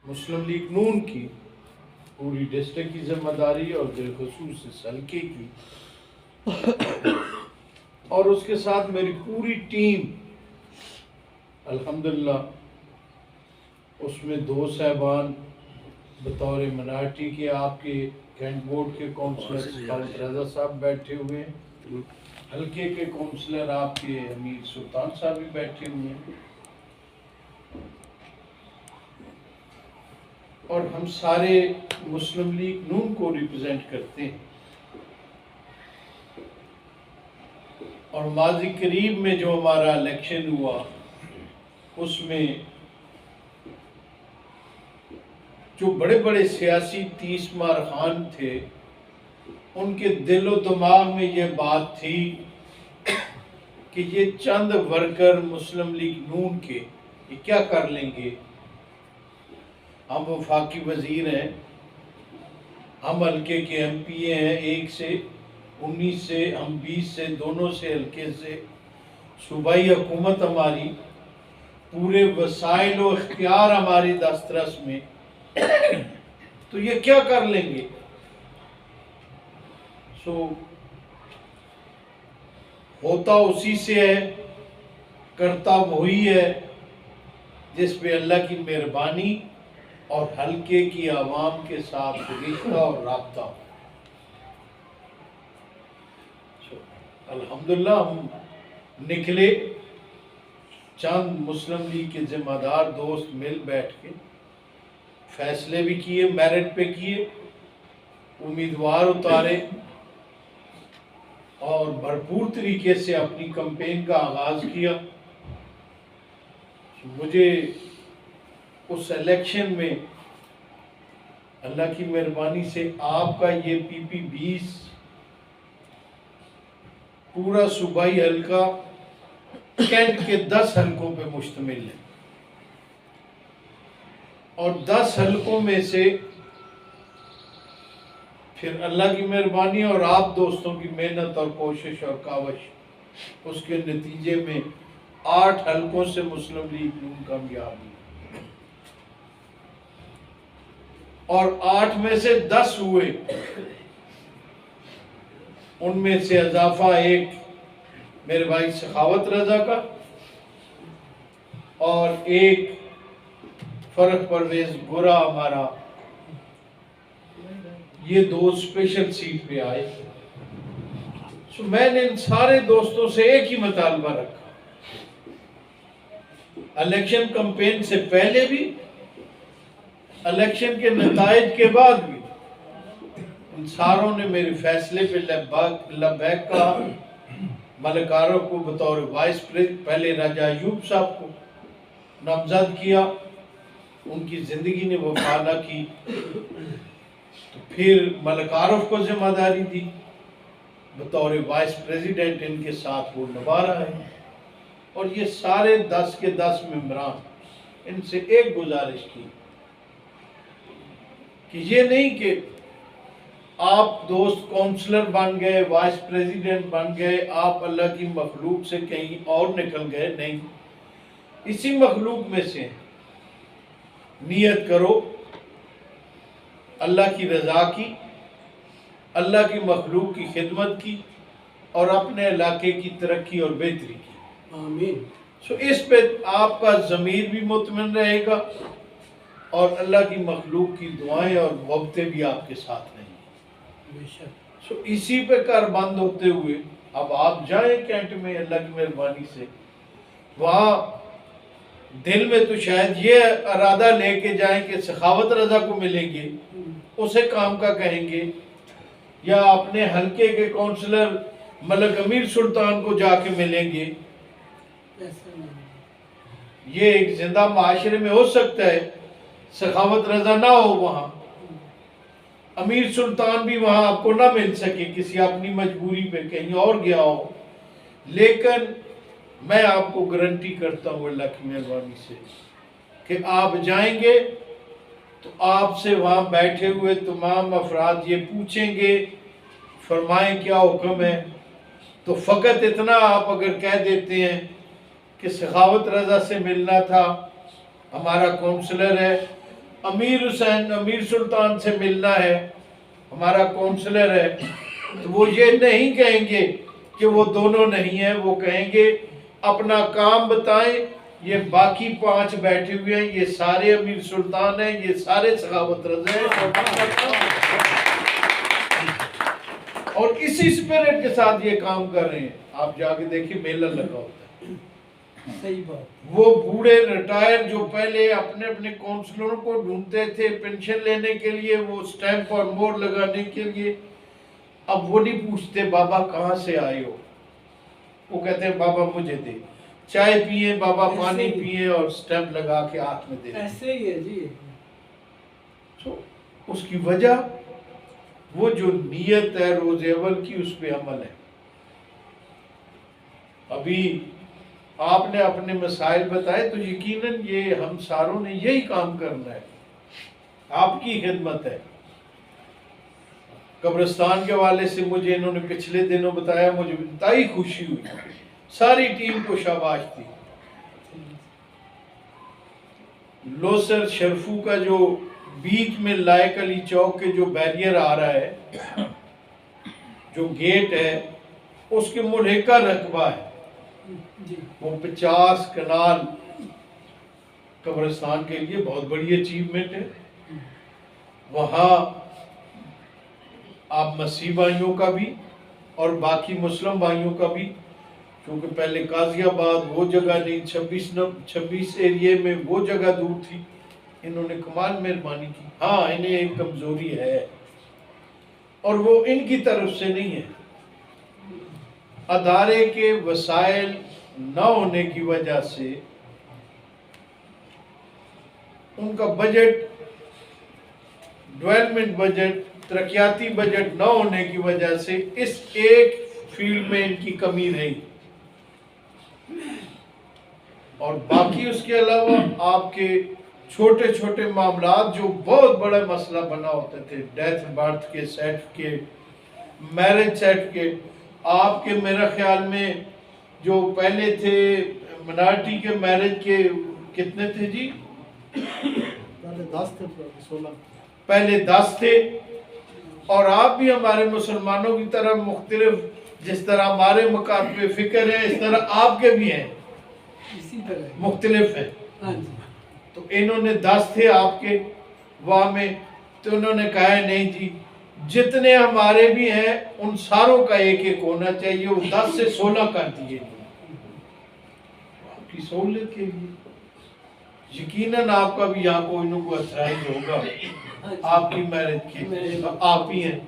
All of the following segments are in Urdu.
مسلم لیگ نون کی پوری ڈسٹرکٹ کی ذمہ داری اور بالخصوص اس حلقے کی، اور اس کے ساتھ میری پوری ٹیم الحمدللہ، اس میں 2 صاحبان بطور منارٹی کے آپ کے کینٹ بورڈ کے کونسلر سکھاوت رضا صاحب بیٹھے ہوئے ہیں، حلقے کے کونسلر آپ کے امیر سلطان صاحب بھی بیٹھے ہوئے ہیں، اور ہم سارے مسلم لیگ نون کو ریپرزینٹ کرتے ہیں۔ اور ماضی قریب میں جو ہمارا الیکشن ہوا، اس میں جو بڑے بڑے سیاسی تیس مار خان تھے، ان کے دل و دماغ میں یہ بات تھی کہ یہ چند ورکر مسلم لیگ نون کے یہ کیا کر لیں گے، ہم وفاقی وزیر ہیں، ہم حلقے کے ایم پی اے ہیں، 1 سے 19 سے، ہم 20 سے، دونوں سے حلقے سے، صوبائی حکومت ہماری، پورے وسائل و اختیار ہماری دسترس میں، تو یہ کیا کر لیں گے؟ ہوتا اسی سے ہے، کرتا وہی ہے جس پہ اللہ کی مہربانی اور حلقے کی عوام کے ساتھ رشتہ اور رابطہ ہو۔ الحمدللہ ہم نکلے، چند مسلم لیگ کے ذمہ دار دوست مل بیٹھ کے فیصلے بھی کیے، میرٹ پہ کیے، امیدوار اتارے، اور بھرپور طریقے سے اپنی کمپین کا آغاز کیا۔ مجھے اس الیکشن میں اللہ کی مہربانی سے آپ کا یہ PP-20 پورا صوبائی حلقہ کینٹ کے 10 حلقوں پہ مشتمل ہے، اور 10 حلقوں میں سے پھر اللہ کی مہربانی اور آپ دوستوں کی محنت اور کوشش اور کاوش، اس کے نتیجے میں 8 حلقوں سے مسلم لیگ نون کامیاب ہوئی، اور 8 میں سے 10 ہوئے، ان میں سے اضافہ ایک میرے بھائی سخاوت رضا کا، اور ایک فرق پرویز گورا ہمارا، یہ 2 اسپیشل سیٹ پہ آئے۔ میں نے ان سارے دوستوں سے ایک ہی مطالبہ رکھا، الیکشن کمپین سے پہلے بھی، الیکشن کے نتائج کے بعد بھی، ان ساروں نے میرے فیصلے پہ لبیک کہا۔ ملک عارف کو بطور وائس پریزیڈنٹ، پہلے راجہ ایوب صاحب کو نامزد کیا، ان کی زندگی نے وفا نہ کی، تو پھر ملک عارف کو ذمہ داری دی بطور وائس پریزیڈنٹ، ان کے ساتھ وہ نبھا رہا ہے۔ اور یہ سارے 10 کے 10 ممبران، ان سے ایک گزارش کی کہ یہ نہیں کہ آپ دوست کونسلر بن گئے، وائس پریزیڈنٹ بن گئے، آپ اللہ کی مخلوق سے کہیں اور نکل گئے، نہیں، اسی مخلوق میں سے نیت کرو اللہ کی رضا کی، اللہ کی مخلوق کی خدمت کی، اور اپنے علاقے کی ترقی اور بہتری کی۔ آمین۔ اس پہ آپ کا ضمیر بھی مطمئن رہے گا، اور اللہ کی مخلوق کی دعائیں اور محبتیں بھی آپ کے ساتھ رہیں گی۔ اسی پہ کار بند ہوتے ہوئے اب آپ جائیں کینٹ میں، اللہ کی مہربانی سے وہاں دل میں تو شاید یہ ارادہ لے کے جائیں کہ سخاوت رضا کو ملیں گے، اسے کام کا کہیں گے، یا اپنے حلقے کے کونسلر ملک امیر سلطان کو جا کے ملیں گے۔ یہ ایک زندہ معاشرے میں ہو سکتا ہے سخاوت رضا نہ ہو وہاں، امیر سلطان بھی وہاں آپ کو نہ مل سکے، کسی اپنی مجبوری پہ کہیں اور گیا ہو، لیکن میں آپ کو گارنٹی کرتا ہوں اللہ کی مہربانی سے کہ آپ جائیں گے تو آپ سے وہاں بیٹھے ہوئے تمام افراد یہ پوچھیں گے فرمائیں کیا حکم ہے، تو فقط اتنا آپ اگر کہہ دیتے ہیں کہ سخاوت رضا سے ملنا تھا، ہمارا کونسلر ہے، امیر حسین امیر سلطان سے ملنا ہے، ہمارا کونسلر ہے، تو وہ یہ نہیں کہیں گے کہ وہ دونوں نہیں ہیں، وہ کہیں گے اپنا کام بتائیں، یہ باقی 5 بیٹھے ہوئے ہیں، یہ سارے امیر سلطان ہیں، یہ سارے سخاوت رضا ہیں، اور اسی اسپرٹ کے ساتھ یہ کام کر رہے ہیں۔ آپ جا کے دیکھیں میلہ لگا ہوتا ہے، صحیح بات۔ وہ بوڑھے ریٹائر جو پہلے اپنے اپنے کونسلروں کو ڈھونڈتے تھے پینشن لینے کے لیے، وہ سٹیمپ اور مور لگانے کے لیے، اب وہ نہیں پوچھتے بابا کہاں سے آئے ہو، وہ کہتے ہیں بابا مجھے دے، چائے پیئے بابا، پانی پیئے، اور سٹیمپ لگا کے ہاتھ میں دے دیں۔ ایسے ہی ہے جی۔ اس کی وجہ وہ جو نیت ہے روز اول کی، اس پہ عمل ہے۔ ابھی آپ نے اپنے مسائل بتائے تو یقیناً یہ ہم ساروں نے یہی کام کرنا ہے، آپ کی خدمت ہے۔ قبرستان کے حوالے سے مجھے انہوں نے پچھلے دنوں بتایا، مجھے انتہائی خوشی ہوئی، ساری ٹیم کو شاباش دی۔ لوسر شرفو کا جو بیچ میں لائق علی چوک کے جو بیریئر آ رہا ہے، جو گیٹ ہے، اس کے ملحقہ رقبہ ہے، وہ 50 کنال قبرستان کے لیے بہت بڑی اچیومنٹ ہے۔ وہاں آپ مسیح بھائیوں کا بھی اور باقی مسلم بھائیوں کا بھی، کیونکہ پہلے قاضی آباد وہ جگہ نہیں، 26 ایریے میں وہ جگہ دور تھی، انہوں نے کمال مہربانی کی۔ ہاں انہیں ایک کمزوری ہے، اور وہ ان کی طرف سے نہیں ہے، ادارے کے وسائل نہ ہونے کی وجہ سے، ان کا بجٹ، ڈیولپمنٹ بجٹ، ترقیاتی بجٹ نہ ہونے کی وجہ سے اس ایک فیلڈ میں ان کی کمی رہی، اور باقی اس کے علاوہ آپ کے چھوٹے چھوٹے معاملات جو بہت بڑا مسئلہ بنا ہوتے تھے، ڈیتھ برتھ کے سرٹیفکیٹ، میرج سرٹیفکیٹ، آپ کے میرا خیال میں جو پہلے تھے منارٹی کے میرج کے کتنے تھے جی؟ پہلے 10 تھے، 16 پہلے 10 تھے، اور آپ بھی ہمارے مسلمانوں کی طرح مختلف، جس طرح ہمارے مکاتب فکر ہیں اس طرح آپ کے بھی ہیں، اسی طرح مختلف ہیں۔ ہاں جی، تو انہوں نے 10 تھے آپ کے وہاں میں، تو انہوں نے کہا ہے نہیں جی، جتنے ہمارے بھی ہیں ان ساروں کا ایک ایک ہونا چاہیے، وہ 10 سے 16 کر دیے آپ کی سہولت کے لیے۔ یقیناً آپ کا بھی یہاں کوئی نہ کوئی اثرائز ہوگا، آپ کی میرج کی، آپ ہی ہیں،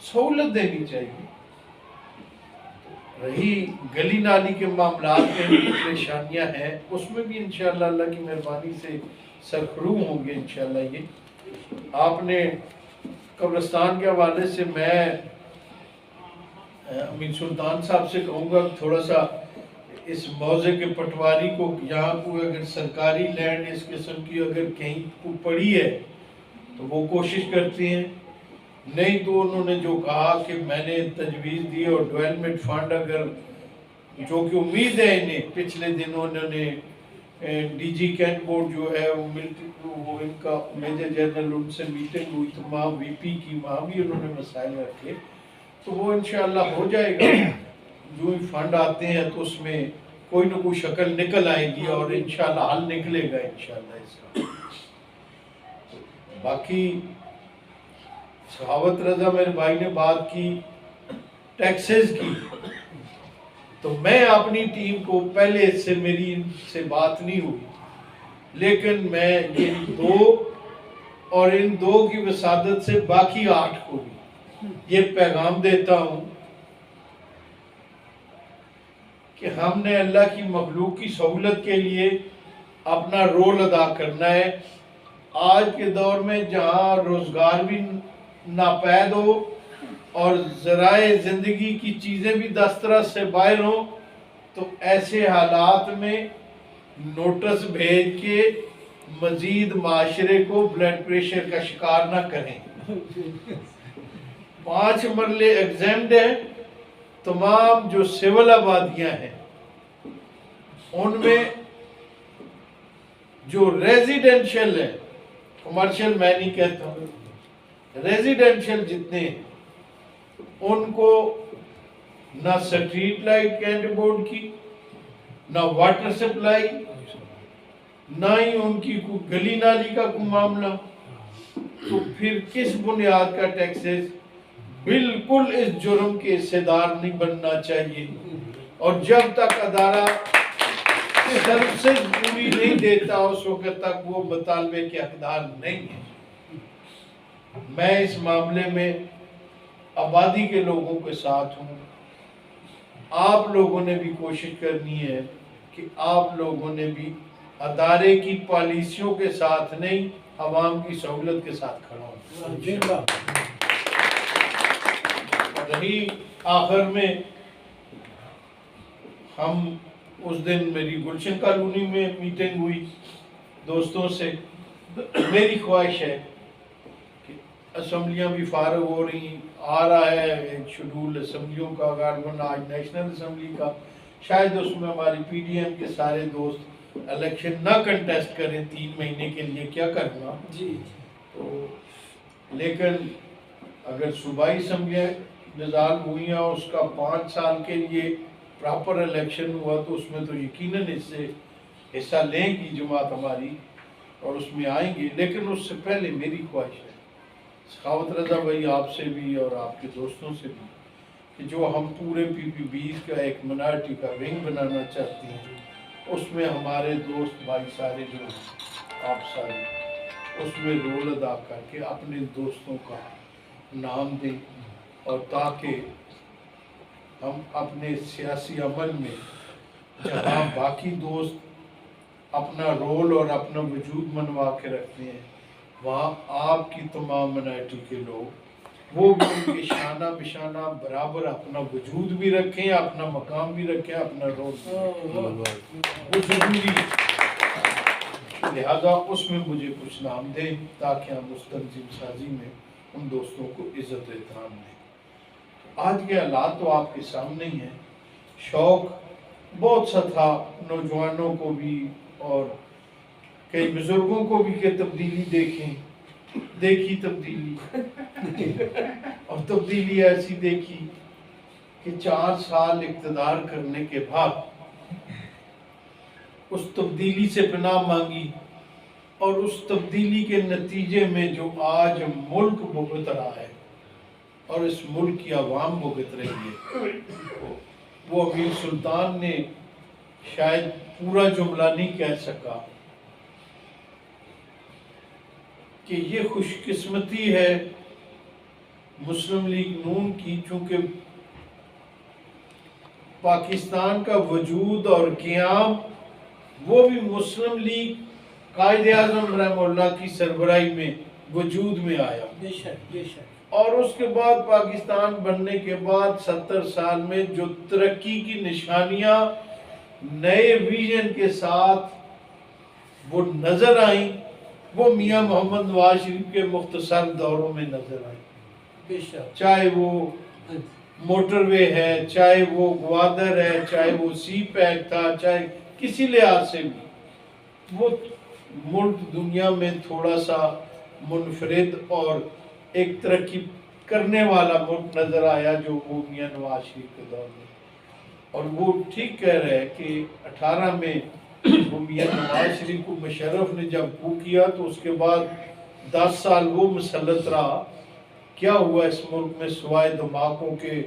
سہولت دینی چاہیے۔ رہی گلی نالی کے معاملات میں بھی پریشانیاں ہیں، اس میں بھی انشاءاللہ اللہ کی مہربانی سے سرخرو ہوں گے انشاءاللہ۔ یہ آپ نے قبرستان کے حوالے سے، میں امین سلطان صاحب سے کہوں گا تھوڑا سا اس موضع کے پٹواری کو، یہاں کوئی اگر سرکاری لینڈ اس قسم کی اگر کہیں کو پڑی ہے تو وہ کوشش کرتے ہیں، نہیں تو انہوں نے جو کہا کہ میں نے تجویز دی، اور ڈیولپمنٹ فنڈ اگر، جو کہ امید ہے انہیں، پچھلے دنوں انہوں نے ڈی جی کینٹ بورڈ جو ہے وہ ان کا میجر جنرل، ان سے میٹنگ ہوئی، تمام وی پی کی، وہاں بھی انہوں نے مسائل رکھے، تو وہ انشاءاللہ ہو جائے گا۔ جو ہی فنڈ آتے ہیں تو اس میں کوئی نہ کوئی شکل نکل آئے گی، اور انشاءاللہ حل نکلے گا انشاءاللہ اس کا۔ باقی سخاوت رضا میرے بھائی نے بات کی ٹیکسز کی، تو میں اپنی ٹیم کو، پہلے سے میری ان سے بات نہیں ہوئی، لیکن میں یہ 2 اور ان 2 کی وسادت سے باقی 8 کو بھی یہ پیغام دیتا ہوں کہ ہم نے اللہ کی مخلوق کی سہولت کے لیے اپنا رول ادا کرنا ہے۔ آج کے دور میں جہاں روزگار بھی ناپید ہو اور ذرائع زندگی کی چیزیں بھی دسترس سے باہر ہوں، تو ایسے حالات میں نوٹس بھیج کے مزید معاشرے کو بلڈ پریشر کا شکار نہ کریں۔ 5 مرلے ایگزیمڈ ہیں، تمام جو سول آبادیاں ہیں ان میں جو ریزیڈینشل ہے، کمرشل میں نہیں کہتا، ریزیڈینشل جتنے ہیں ان کو نہ سٹریٹ لائٹ کینٹ بورڈ کی، نہ واٹر سپلائی، نہ ہی ان کی کوئی گلی نالی کا کوئی معاملہ، تو پھر کس بنیاد کا ٹیکسز؟ بالکل اس جرم کے حصے دار نہیں بننا چاہیے، اور جب تک ادارہ سروسز پوری نہیں دیتا اس وقت تک وہ مطالبے کے حقدار نہیں ہے۔ میں اس معاملے میں آبادی کے لوگوں کے ساتھ ہوں۔ آپ لوگوں نے بھی کوشش کرنی ہے کہ آپ لوگوں نے بھی ادارے کی پالیسیوں کے ساتھ نہیں، عوام کی سہولت کے ساتھ کھڑا ہوں۔ رہی آخر میں، ہم اس دن میری گلشن کالونی میں میٹنگ ہوئی دوستوں سے، میری خواہش ہے کہ اسمبلیاں بھی فارغ ہو رہی ہیں، آ رہا ہے ایک شیڈول اسمبلیوں کا، گارڈمن آج نیشنل اسمبلی کا، شاید اس میں ہماری پی ڈی ایم کے سارے دوست الیکشن نہ کنٹیسٹ کریں 3 مہینے کے لیے، کیا کرنا تو، لیکن اگر صوبائی اسمبلیاں نظام ہوئی ہیں اور اس کا 5 سال کے لیے پراپر الیکشن ہوا تو اس میں تو یقیناً اس سے حصہ لیں گی جماعت ہماری اور اس میں آئیں گے، لیکن اس سے پہلے میری خواہش ہے سخاوت رضا بھائی آپ سے بھی اور آپ کے دوستوں سے بھی کہ جو ہم پورے پی پی بیز کا ایک منارٹی کا ونگ بنانا چاہتے ہیں، اس میں ہمارے دوست بھائی سارے جو آپ سارے اس میں رول ادا کر کے اپنے دوستوں کا نام دیں، اور تاکہ ہم اپنے سیاسی عمل میں جہاں باقی دوست اپنا رول اور اپنا وجود منوا کے رکھتے ہیں، وہاں آپ کی تمام منارٹی کے لوگ وہ بھی ان کے شانہ بشانہ برابر اپنا وجود بھی رکھیں، اپنا مقام بھی رکھیں، اپنا رول بھی رکھیں، وہ ضروری ہے۔ لہذا اس میں مجھے کچھ نام دیں تاکہ ہم اس تنظیم سازی میں ان دوستوں کو عزت و احترام دیں۔ آج کے حالات تو آپ کے سامنے ہی ہیں، شوق بہت سا تھا نوجوانوں کو بھی اور کئی بزرگوں کو بھی کہ تبدیلی دیکھی تبدیلی اور تبدیلی ایسی دیکھی کہ 4 سال اقتدار کرنے کے بعد اس تبدیلی سے پناہ مانگی، اور اس تبدیلی کے نتیجے میں جو آج ملک بھگت رہا ہے اور اس ملک کی عوام بھگت رہی ہے، وہ امیر سلطان نے شاید پورا جملہ نہیں کہہ سکا کہ یہ خوش قسمتی ہے مسلم لیگ نون کی، چونکہ پاکستان کا وجود اور قیام وہ بھی مسلم لیگ قائد اعظم رحمہ اللہ کی سربراہی میں وجود میں آیا، بے شک اور اس کے بعد پاکستان بننے کے بعد 70 سال میں جو ترقی کی نشانیاں نئے ویژن کے ساتھ وہ نظر آئیں، وہ میاں محمد نواز شریف کے مختصر دوروں میں نظر آئیں، بے شک، چاہے وہ موٹر وے ہے، چاہے وہ گوادر ہے، چاہے وہ سی پیک تھا، چاہے کسی لحاظ سے بھی وہ ملک دنیا میں تھوڑا سا منفرد اور ایک ترقی کرنے والا ملک نظر آیا جو وہ میاں نواز شریف کے دور میں، اور وہ ٹھیک کہہ رہے ہیں کہ 18 میں وہ میاں نواز شریف کو مشرف نے جب کو کیا تو اس کے بعد 10 سال وہ مسلط رہا، کیا ہوا اس ملک میں سوائے دھماکوں کے،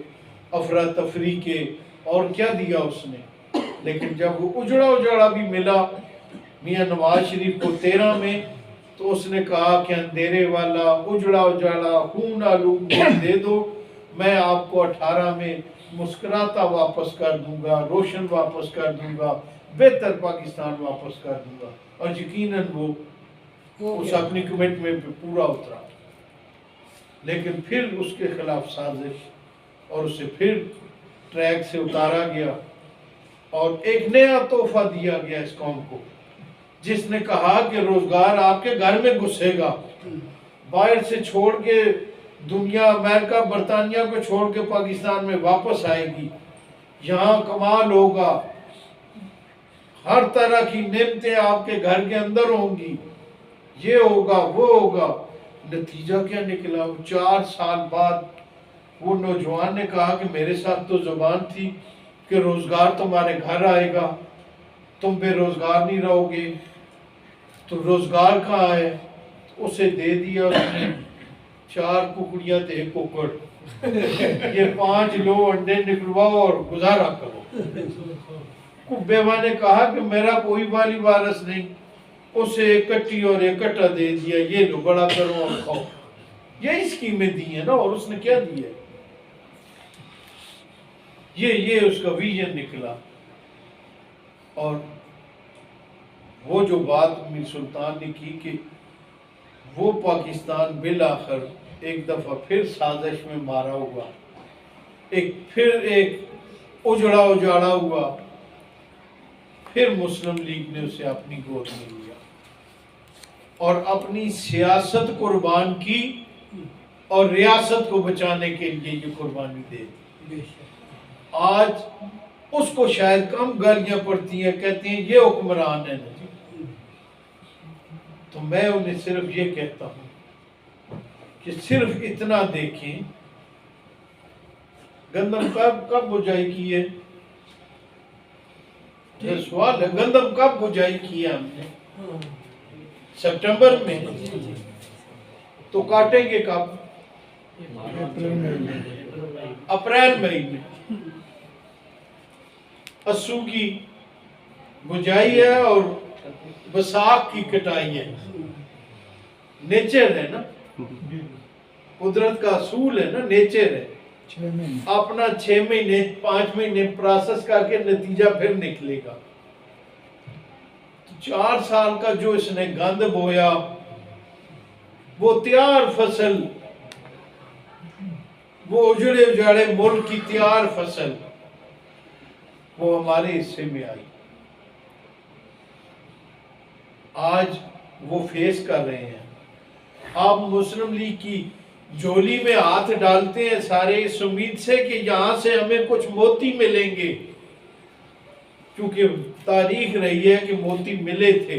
افراتفری کے، اور کیا دیا اس نے؟ لیکن جب وہ اجڑا بھی ملا میاں نواز شریف کو 13 میں، تو اس نے کہا کہ اندھیرے والا اجڑا خون آلود دے دو، میں آپ کو 18 میں مسکراتا واپس کر دوں گا، روشن واپس کر دوں گا، بہتر پاکستان واپس کر دوں گا، اور یقیناً وہ اس اپنی کمٹمنٹ پہ پورا اترا، لیکن پھر اس کے خلاف سازش اور اسے پھر ٹریک سے اتارا گیا، اور ایک نیا تحفہ دیا گیا اس قوم کو، جس نے کہا کہ روزگار آپ کے گھر میں گھسے گا، باہر سے چھوڑ کے دنیا امریکہ برطانیہ کو چھوڑ کے پاکستان میں واپس آئے گی، یہاں کمال ہوگا، ہر طرح کی نعمتیں آپ کے گھر کے اندر ہوں گی، یہ ہوگا وہ ہوگا۔ نتیجہ کیا نکلا؟ 4 سال بعد وہ نوجوان نے کہا کہ میرے ساتھ تو زبان تھی کہ روزگار تمہارے گھر آئے گا، تم بے روزگار نہیں رہو گے، تو روزگار کہاں ہے؟ اسے دے دیا اس نے 4 ککڑیاں تے 1 ککڑ، یہ 5 لو انڈے نکلواؤ اور گزارا کرو۔ بیوہ نے کہا کہ میرا کوئی والی وارث نہیں، اسے 1 کٹی اور 1 کٹا دے دیا، یہ لو بڑا کرو اور کھاؤ۔ یہی اسکیمیں دی ہیں نا، اور اس نے کیا دی ہے؟ یہ اس کا ویژن نکلا۔ اور وہ جو بات امیر سلطان نے کی کہ وہ پاکستان بالآخر ایک دفعہ پھر سازش میں مارا ہوا، پھر ایک اجاڑا ہوا، پھر مسلم لیگ نے اسے اپنی گود میں لیا اور اپنی سیاست قربان کی اور ریاست کو بچانے کے لیے یہ قربانی دے دی۔ آج اس کو شاید کم گالیاں پڑتی ہیں، کہتے ہیں یہ حکمران ہے نا جی۔ تو میں انہیں صرف یہ کہتا ہوں کہ صرف اتنا دیکھیں، گندم کب بجائی کی ہے؟ یہ سوال ہے، گندم کب بجائی کی ہے ہم نے؟ سپٹمبر میں، تو کاٹیں گے کب؟ اپریل مئی میں۔ اسو کی بجائی ہے اور بساخ کی کٹائی ہے، نیچر ہے نا، قدرت کا اصول ہے نا، نیچر ہے۔ اپنا 6 مہینے 5 مہینے پروسیس کر کے نتیجہ پھر نکلے گا۔ 4 سال کا جو اس نے گند بویا، وہ تیار فصل، وہ اجاڑے ملک کی تیار فصل، وہ ہمارے حصے میں آئی۔ آج وہ فیس کر رہے ہیں۔ آپ مسلم لیگ کی جھولی میں ہاتھ ڈالتے ہیں سارے اس امید سے کہ یہاں سے ہمیں کچھ موتی ملیں گے، کیونکہ تاریخ رہی ہے کہ موتی ملے تھے،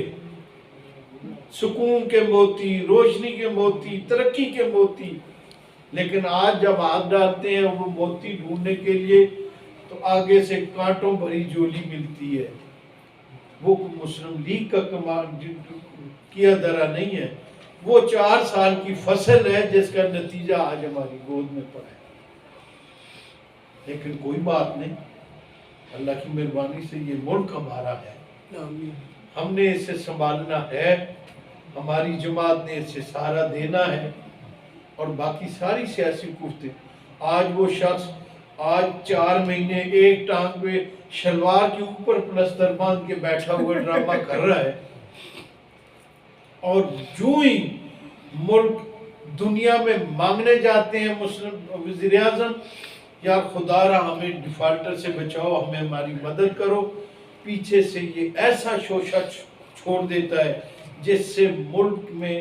سکون کے موتی، روشنی کے موتی، ترقی کے موتی۔ لیکن آج جب ہاتھ ڈالتے ہیں وہ موتی ڈھونڈنے کے لیے تو آگے سے کانٹوں بھری جھولی ملتی ہے۔ وہ مسلم لیگ کا کمال کیا درا نہیں ہے، وہ 4 سال کی فصل ہے جس کا نتیجہ آج ہماری گود میں پڑا ہے۔ لیکن کوئی بات نہیں، اللہ کی مہربانی سے یہ ملک ہمارا ہے، ہم نے اسے سنبھالنا ہے، ہماری جماعت نے اسے سہارا دینا ہے، اور باقی ساری سیاسی قوتیں۔ آج وہ شخص 4 مہینے ایک ٹانگ پہ شلوار کے اوپر پلستر باندھ کے بیٹھا ہوا ڈرامہ کر رہا ہے، اور جو ہی ملک دنیا میں مانگنے جاتے ہیں مسلم وزیر اعظم، یا خدا را ہمیں ڈیفالٹر سے بچاؤ، ہمیں ہماری مدد کرو، پیچھے سے یہ ایسا شوشہ چھوڑ دیتا ہے جس سے ملک میں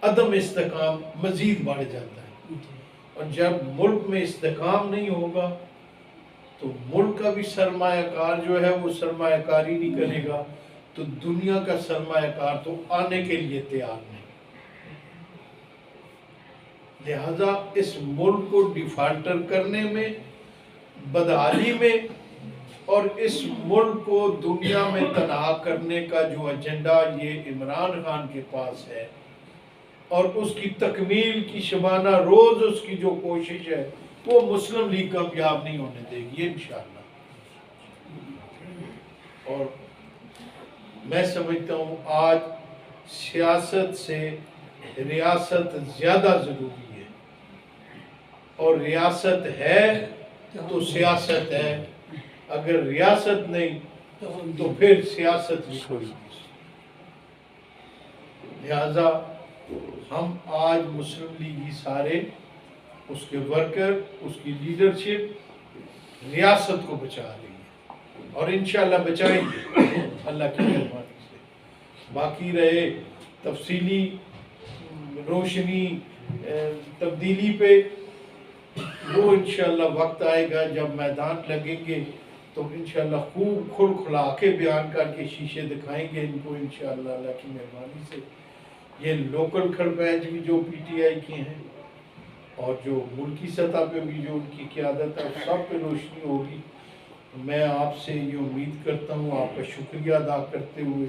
عدم استحکام مزید بڑھ جاتا ہے۔ اور جب ملک میں استحکام نہیں ہوگا تو ملک کا بھی سرمایہ کار جو ہے وہ سرمایہ کاری نہیں کرے گا، تو دنیا کا سرمایہ کار تو آنے کے لیے تیار نہیں۔ لہذا اس ملک کو ڈیفالٹر کرنے میں، بدحالی میں، اور اس ملک کو دنیا میں تنہا کرنے کا جو ایجنڈا یہ عمران خان کے پاس ہے، اور اس کی تکمیل کی شبانہ روز اس کی جو کوشش ہے، وہ مسلم لیگ کامیاب نہیں ہونے دے گی انشاءاللہ۔ اور میں سمجھتا ہوں آج سیاست سے ریاست زیادہ ضروری ہے، اور ریاست ہے تو سیاست ہے، اگر ریاست نہیں تو پھر سیاست بھی کوئی نہیں۔ لہذا ہم آج مسلم لیگی سارے، اس کے ورکر، اس کی لیڈرشپ ریاست کو بچا رہی ہے، اور انشاءاللہ بچائیں گے اللہ کی مہربانی سے۔ باقی رہے تفصیلی روشنی تبدیلی پہ، وہ انشاءاللہ وقت آئے گا جب میدان لگیں گے تو انشاءاللہ خوب کھل کھلا کے بیان کر کے شیشے دکھائیں گے ان کو انشاءاللہ اللہ کی مہربانی سے. یہ لوکل کھڑ بینچ بھی جو پی ٹی آئی کے ہیں اور جو ملکی سطح پہ بھی جو ان کی قیادت ہے سب پہ روشنی ہوگی. میں آپ سے یہ امید کرتا ہوں، آپ کا شکریہ ادا کرتے ہوئے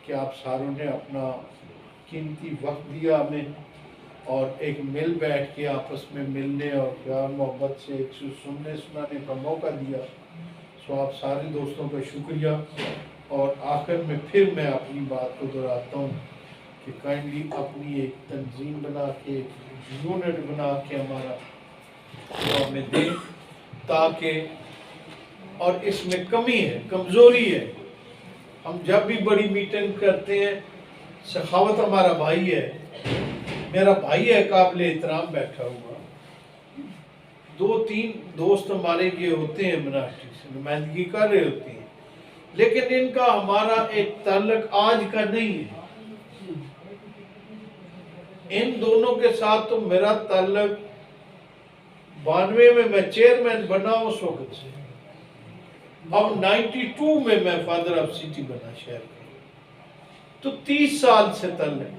کہ آپ ساروں نے اپنا قیمتی وقت دیا ہمیں اور ایک مل بیٹھ کے آپس میں ملنے اور پیار محبت سے ایک سننے سنانے کا موقع دیا. سو آپ سارے دوستوں کا شکریہ. اور آخر میں پھر میں اپنی بات کو دہراتا ہوں کہ کائنڈلی اپنی ایک تنظیم بنا کے ایک یونٹ بنا کے ہمارا جو ہمیں دیں، تاکہ اور اس میں کمی ہے، کمزوری ہے. ہم جب بھی بڑی میٹنگ کرتے ہیں، سخاوت ہمارا بھائی ہے، میرا بھائی ہے قابل احترام بیٹھا ہوا. 2-3 دوست ہمارے یہ ہوتے ہیں مناسٹری سے نمائندگی کر رہے ہوتے ہیں، لیکن ان کا ہمارا ایک تعلق آج کا نہیں ہے. ان دونوں کے ساتھ تو میرا تعلق 92 میں چیئرمین بنا اس وقت سے، اب 92 میں فادر آف سٹی بنا شہر کا، تو 30 سال سے تعلق.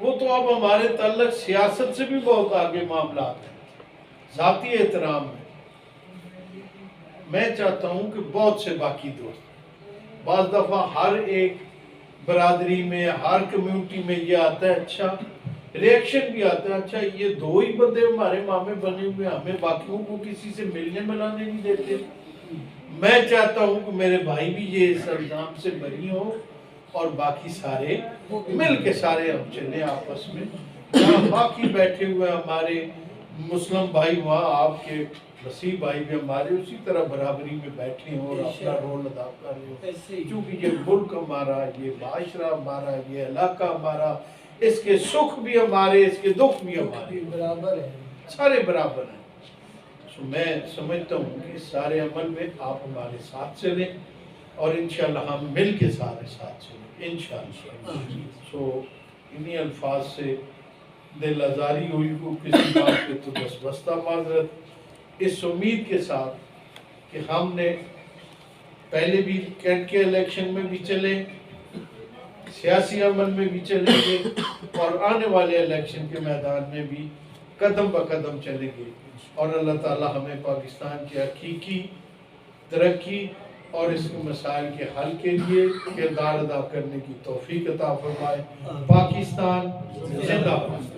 وہ تو اب ہمارے تعلق سیاست سے بھی بہت آگے معاملات ہیں، ذاتی احترام ہے. میں چاہتا ہوں کہ بہت سے باقی دوست، بعض دفعہ ہر ایک برادری میں ہر کمیونٹی میں یہ آتا ہے، اچھا ریئیکشن بھی آتا ہے، اچھا یہ 2 ہی بندے ہمارے مامے بنے ہوئے، ہمیں باقیوں کو کسی سے ملنے ملانے نہیں دیتے. میں چاہتا ہوں کہ میرے بھائی بھی یہ اس الزام سے بری ہوں اور باقی سارے مل کے سارے ہم چلیں آپس میں. جہاں باقی بیٹھے ہوئے ہمارے مسلم بھائی، وہاں آپ کے وسیع بھائی بھی ہمارے اسی طرح برابری میں بیٹھے ہوں اور اپنا رول ادا کر رہے ہوں. کیونکہ یہ ملک ہمارا، یہ معاشرہ ہمارا، یہ علاقہ ہمارا، اس کے سکھ بھی ہمارے، اس کے دکھ بھی ہمارے، برابر ہے، سارے برابر ہیں. سو میں سمجھتا ہوں کہ اس سارے عمل میں آپ ہمارے ساتھ چلیں اور انشاءاللہ ہم مل کے سارے ساتھ چلیں انشاءاللہ. سو انہی الفاظ سے دل آزاری ہوئی کو کسی بات پہ تو بس بستہ معذرت، اس امید کے ساتھ کہ ہم نے پہلے بھی کینٹ کے الیکشن میں بھی چلے، سیاسی عمل میں بھی چلیں گے اور آنے والے الیکشن کے میدان میں بھی قدم بقدم چلیں گے. اور اللہ تعالی ہمیں پاکستان کی حقیقی ترقی اور اس کے مسائل کے حل کے لیے کردار ادا کرنے کی توفیق عطا فرمائے. پاکستان زندہ باد.